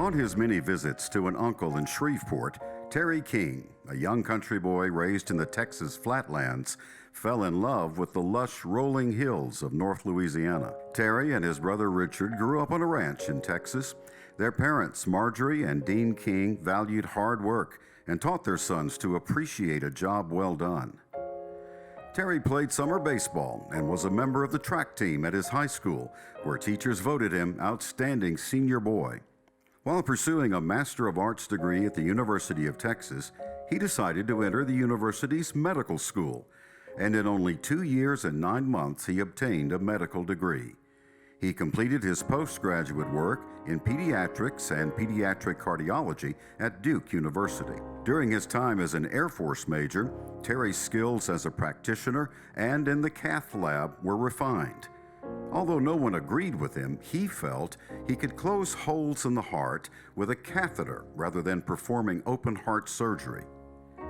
On his many visits to an uncle in Shreveport, Terry King, a young country boy raised in the Texas flatlands, fell in love with the lush rolling hills of North Louisiana. Terry and his brother Richard grew up on a ranch in Texas. Their parents, Marjorie and Dean King, valued hard work and taught their sons to appreciate a job well done. Terry played summer baseball and was a member of the track team at his high school, where teachers voted him outstanding senior boy. While pursuing a Master of Arts degree at the University of Texas, he decided to enter the university's medical school, and in only 2 years and 9 months he obtained a medical degree. He completed his postgraduate work in Pediatrics and Pediatric Cardiology at Duke University. During his time as an Air Force major, Terry's skills as a practitioner and in the cath lab were refined. Although no one agreed with him, he felt he could close holes in the heart with a catheter rather than performing open heart surgery.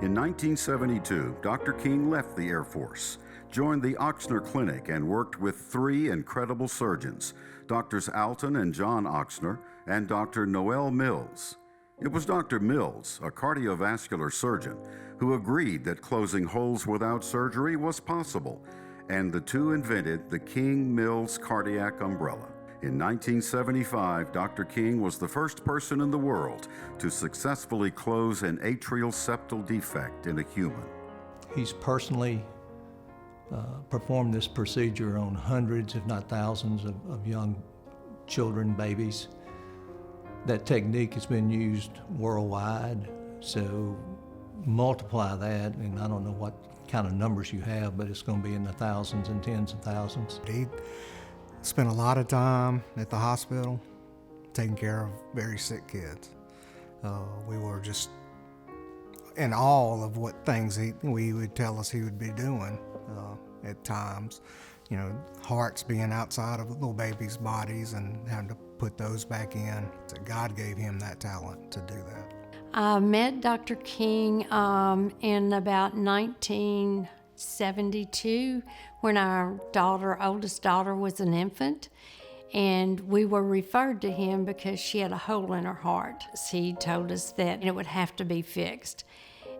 In 1972, Dr. King left the Air Force, joined the Ochsner Clinic, and worked with 3 incredible surgeons, Drs. Alton and John Ochsner and Dr. Noel Mills. It was Dr. Mills, a cardiovascular surgeon, who agreed that closing holes without surgery was possible, and the two invented the King-Mills cardiac umbrella. In 1975, Dr. King was the first person in the world to successfully close an atrial septal defect in a human. He's personally performed this procedure on hundreds, if not thousands, of young children, babies. That technique has been used worldwide, so multiply that, and I don't know what kind of numbers you have, but it's going to be in the thousands and tens of thousands. He spent a lot of time at the hospital taking care of very sick kids. We were just in awe of what things he would tell us he would be doing at times. You know, hearts being outside of little babies' bodies and having to put those back in. So God gave him that talent to do that. I met Dr. King in about 1972 when our oldest daughter was an infant, and we were referred to him because she had a hole in her heart. He told us that it would have to be fixed,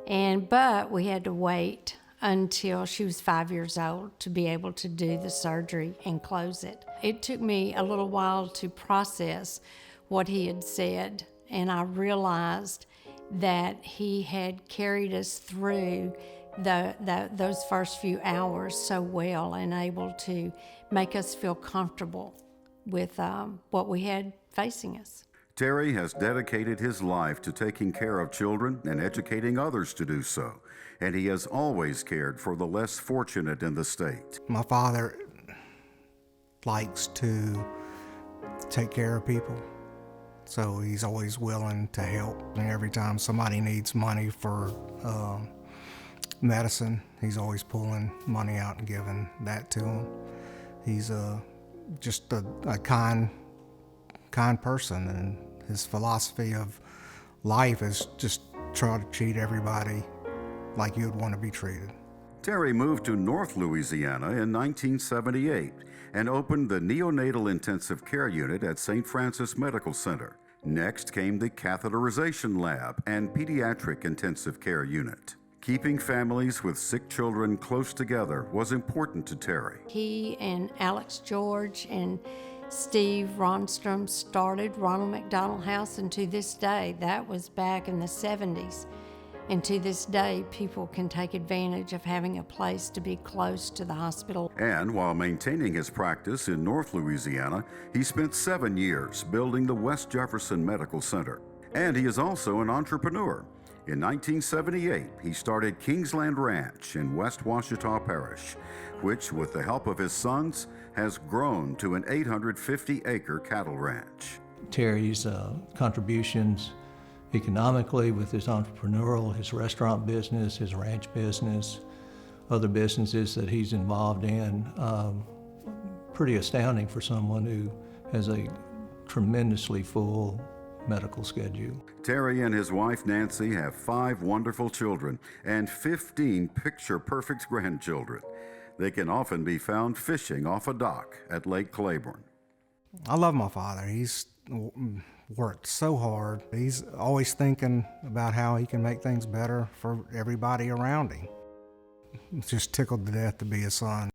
but we had to wait until she was 5 years old to be able to do the surgery and close it. It took me a little while to process what he had said, and I realized that he had carried us through those first few hours so well and able to make us feel comfortable with what we had facing us. Terry has dedicated his life to taking care of children and educating others to do so, and he has always cared for the less fortunate in the state. My father likes to take care of people, so he's always willing to help. And every time somebody needs money for medicine, he's always pulling money out and giving that to them. He's just a kind person, and his philosophy of life is just try to treat everybody like you would want to be treated. Terry moved to North Louisiana in 1978 and opened the Neonatal Intensive Care Unit at St. Francis Medical Center. Next came the Catheterization Lab and Pediatric Intensive Care Unit. Keeping families with sick children close together was important to Terry. He and Alex George and Steve Ronstrom started Ronald McDonald House, and to this day, that was back in the 70s, and to this day, people can take advantage of having a place to be close to the hospital. And while maintaining his practice in North Louisiana, he spent 7 years building the West Jefferson Medical Center. And he is also an entrepreneur. In 1978, he started Kingsland Ranch in West Washita Parish, which, with the help of his sons, has grown to an 850-acre cattle ranch. Terry's contributions economically with his entrepreneurial, his restaurant business, his ranch business, other businesses that he's involved in, pretty astounding for someone who has a tremendously full medical schedule. Terry and his wife Nancy have 5 wonderful children and 15 picture-perfect grandchildren. They can often be found fishing off a dock at Lake Claiborne. I love my father. He's worked so hard. He's always thinking about how he can make things better for everybody around him. Just tickled to death to be his son.